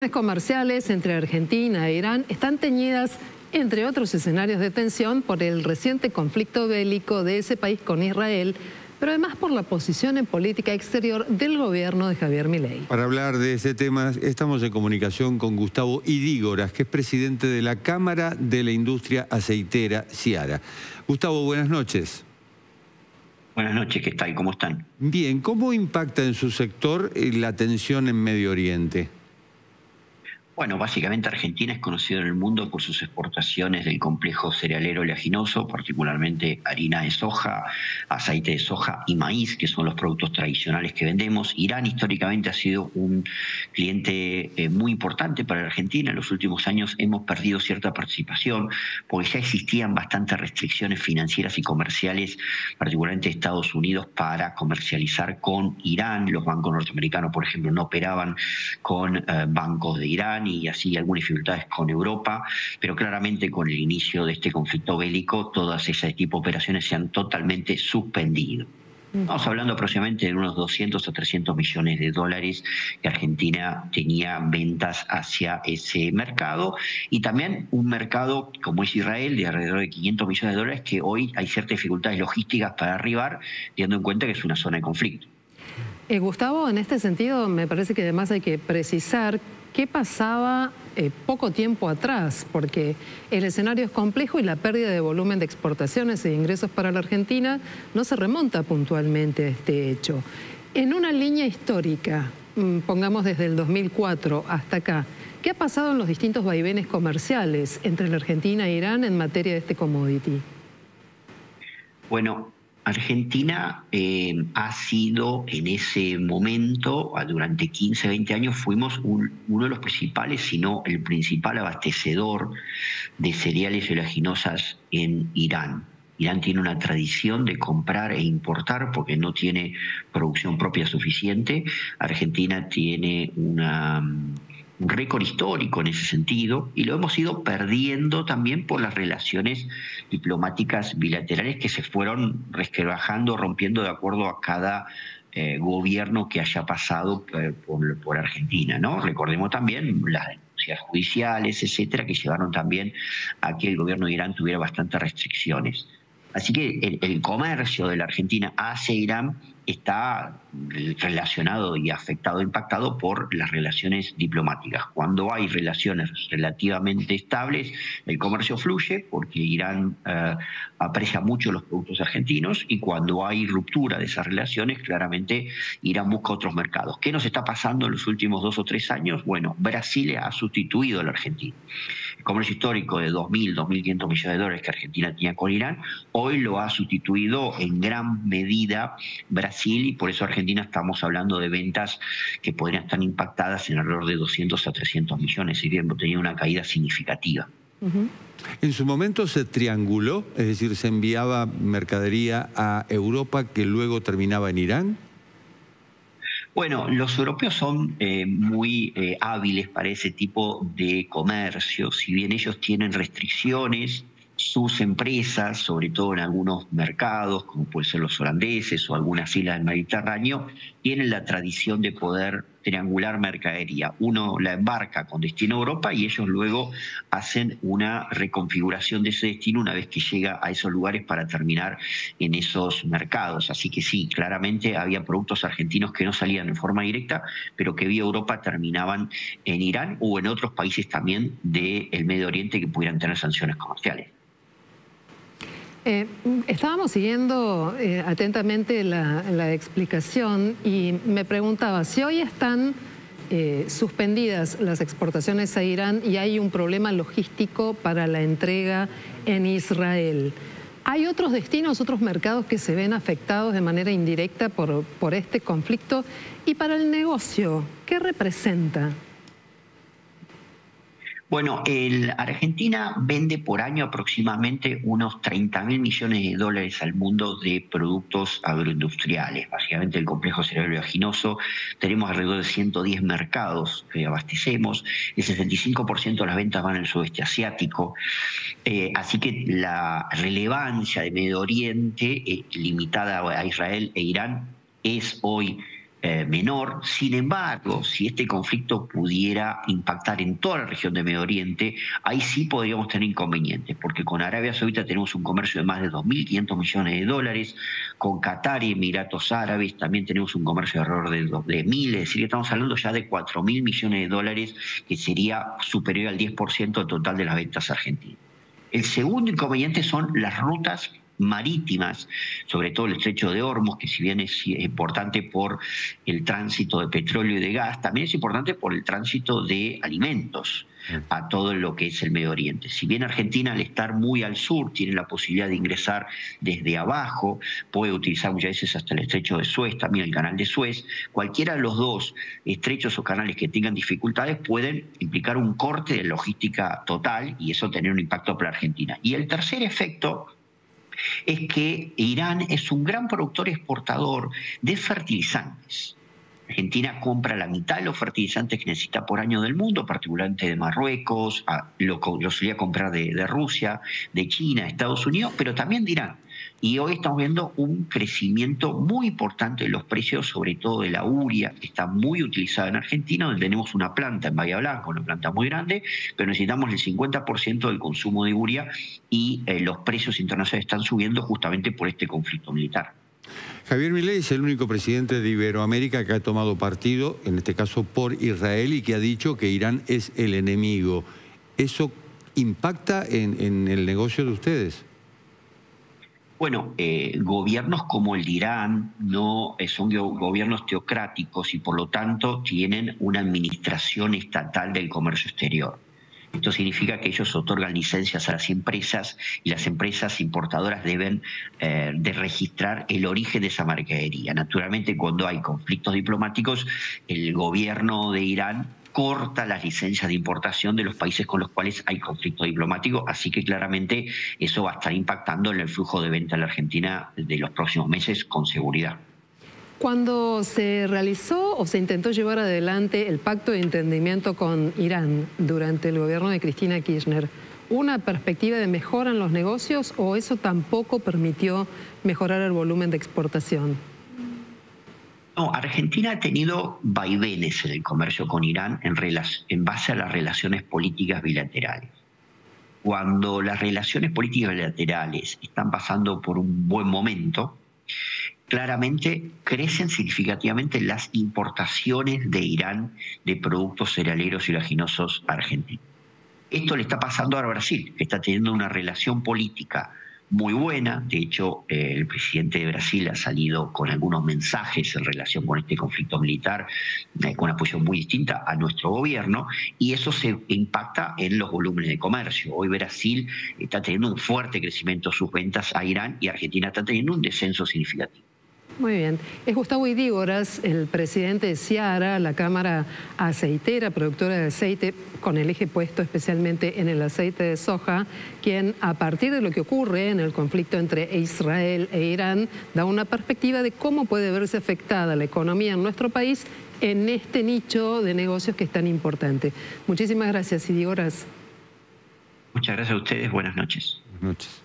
Las comerciales entre Argentina e Irán están teñidas, entre otros escenarios de tensión, por el reciente conflicto bélico de ese país con Israel, pero además por la posición en política exterior del gobierno de Javier Milei. Para hablar de ese tema estamos en comunicación con Gustavo Idígoras, que es presidente de la Cámara de la Industria Aceitera, CIARA. Gustavo, buenas noches. Buenas noches, ¿qué tal? ¿Cómo están? Bien, ¿cómo impacta en su sector la tensión en Medio Oriente? Bueno, básicamente Argentina es conocido en el mundo por sus exportaciones del complejo cerealero oleaginoso, particularmente harina de soja, aceite de soja y maíz, que son los productos tradicionales que vendemos. Irán históricamente ha sido un cliente muy importante para Argentina. En los últimos años hemos perdido cierta participación porque ya existían bastantes restricciones financieras y comerciales, particularmente de Estados Unidos, para comercializar con Irán. Los bancos norteamericanos, por ejemplo, no operaban con bancos de Irán, y así algunas dificultades con Europa, pero claramente con el inicio de este conflicto bélico todas ese tipo de operaciones se han totalmente suspendido. Estamos hablando aproximadamente de unos 200 a 300 millones de dólares que Argentina tenía ventas hacia ese mercado, y también un mercado como es Israel de alrededor de 500 millones de dólares que hoy hay ciertas dificultades logísticas para arribar, teniendo en cuenta que es una zona de conflicto. Gustavo, en este sentido me parece que además hay que precisar qué pasaba poco tiempo atrás, porque el escenario es complejo y la pérdida de volumen de exportaciones e ingresos para la Argentina no se remonta puntualmente a este hecho. En una línea histórica, pongamos desde el 2004 hasta acá, ¿qué ha pasado en los distintos vaivenes comerciales entre la Argentina e Irán en materia de este commodity? Bueno, Argentina ha sido en ese momento, durante 15, 20 años, fuimos uno de los principales, si no el principal abastecedor de cereales y oleaginosas en Irán. Irán tiene una tradición de comprar e importar porque no tiene producción propia suficiente. Argentina tiene un récord histórico en ese sentido, y lo hemos ido perdiendo también por las relaciones diplomáticas bilaterales que se fueron resquebrajando, rompiendo de acuerdo a cada gobierno que haya pasado por Argentina, ¿no? Recordemos también las denuncias judiciales, etcétera, que llevaron también a que el gobierno de Irán tuviera bastantes restricciones. Así que el comercio de la Argentina hacia Irán está relacionado y afectado, impactado por las relaciones diplomáticas. Cuando hay relaciones relativamente estables, el comercio fluye porque Irán aprecia mucho los productos argentinos, y cuando hay ruptura de esas relaciones, claramente Irán busca otros mercados. ¿Qué nos está pasando en los últimos 2 o 3 años? Bueno, Brasil ha sustituido a la Argentina. El comercio histórico de 2.000, 2.500 millones de dólares que Argentina tenía con Irán, hoy lo ha sustituido en gran medida Brasil, y por eso Argentina estamos hablando de ventas que podrían estar impactadas en alrededor de 200 a 300 millones, si bien tenía una caída significativa. En su momento se trianguló, es decir, se enviaba mercadería a Europa que luego terminaba en Irán. Bueno, los europeos son muy hábiles para ese tipo de comercio. Si bien ellos tienen restricciones, sus empresas, sobre todo en algunos mercados, como pueden ser los holandeses o algunas islas del Mediterráneo, tienen la tradición de poder triangular mercadería. Uno la embarca con destino a Europa y ellos luego hacen una reconfiguración de ese destino una vez que llega a esos lugares para terminar en esos mercados. Así que sí, claramente había productos argentinos que no salían en forma directa, pero que vía Europa terminaban en Irán o en otros países también del Medio Oriente que pudieran tener sanciones comerciales. Estábamos siguiendo atentamente la explicación y me preguntaba si hoy están suspendidas las exportaciones a Irán y hay un problema logístico para la entrega en Israel. ¿Hay otros destinos, otros mercados que se ven afectados de manera indirecta por este conflicto? Y para el negocio, ¿qué representa? Bueno, Argentina vende por año aproximadamente unos 30.000 millones de dólares al mundo de productos agroindustriales. Básicamente el complejo cereal oleaginoso, tenemos alrededor de 110 mercados que abastecemos, el 65% de las ventas van al sudeste asiático, así que la relevancia de Medio Oriente, limitada a Israel e Irán, es hoy menor. Sin embargo, si este conflicto pudiera impactar en toda la región de Medio Oriente, ahí sí podríamos tener inconvenientes, porque con Arabia Saudita tenemos un comercio de más de 2.500 millones de dólares, con Qatar y Emiratos Árabes también tenemos un comercio alrededor de 1.000, es decir, que estamos hablando ya de 4.000 millones de dólares, que sería superior al 10% del total de las ventas argentinas. El segundo inconveniente son las rutas marítimas, sobre todo el estrecho de Hormuz, que si bien es importante por el tránsito de petróleo y de gas, también es importante por el tránsito de alimentos a todo lo que es el Medio Oriente. Si bien Argentina, al estar muy al sur, tiene la posibilidad de ingresar desde abajo, puede utilizar muchas veces hasta el estrecho de Suez, también el canal de Suez, cualquiera de los dos estrechos o canales que tengan dificultades pueden implicar un corte de logística total y eso tener un impacto para Argentina. Y el tercer efecto es que Irán es un gran productor y exportador de fertilizantes. Argentina compra la mitad de los fertilizantes que necesita por año del mundo, particularmente de Marruecos, lo solía comprar de Rusia, de China, de Estados Unidos, pero también de Irán. Y hoy estamos viendo un crecimiento muy importante de los precios, sobre todo de la urea, que está muy utilizada en Argentina, donde tenemos una planta en Bahía Blanca, una planta muy grande, pero necesitamos el 50% del consumo de urea y los precios internacionales están subiendo justamente por este conflicto militar. Javier Milei es el único presidente de Iberoamérica que ha tomado partido, en este caso por Israel, y que ha dicho que Irán es el enemigo. ¿Eso impacta en el negocio de ustedes? Bueno, gobiernos como el de Irán no son gobiernos teocráticos y por lo tanto tienen una administración estatal del comercio exterior. Esto significa que ellos otorgan licencias a las empresas y las empresas importadoras deben de registrar el origen de esa mercadería. Naturalmente, cuando hay conflictos diplomáticos, el gobierno de Irán corta las licencias de importación de los países con los cuales hay conflicto diplomático, así que claramente eso va a estar impactando en el flujo de venta a la Argentina de los próximos meses con seguridad. Cuando se realizó o se intentó llevar adelante el pacto de entendimiento con Irán durante el gobierno de Cristina Kirchner, ¿una perspectiva de mejora en los negocios o eso tampoco permitió mejorar el volumen de exportación? No, Argentina ha tenido vaivenes en el comercio con Irán en base a las relaciones políticas bilaterales. Cuando las relaciones políticas bilaterales están pasando por un buen momento, claramente crecen significativamente las importaciones de Irán de productos cerealeros y oleaginosos a Argentina. Esto le está pasando ahora a Brasil, que está teniendo una relación política muy buena. De hecho, el presidente de Brasil ha salido con algunos mensajes en relación con este conflicto militar, con una posición muy distinta a nuestro gobierno, y eso se impacta en los volúmenes de comercio. Hoy Brasil está teniendo un fuerte crecimiento de sus ventas a Irán y Argentina está teniendo un descenso significativo. Muy bien. Es Gustavo Idígoras, el presidente de Ciara, la cámara aceitera, productora de aceite, con el eje puesto especialmente en el aceite de soja, quien a partir de lo que ocurre en el conflicto entre Israel e Irán, da una perspectiva de cómo puede verse afectada la economía en nuestro país en este nicho de negocios que es tan importante. Muchísimas gracias, Idígoras. Muchas gracias a ustedes. Buenas noches. Buenas noches.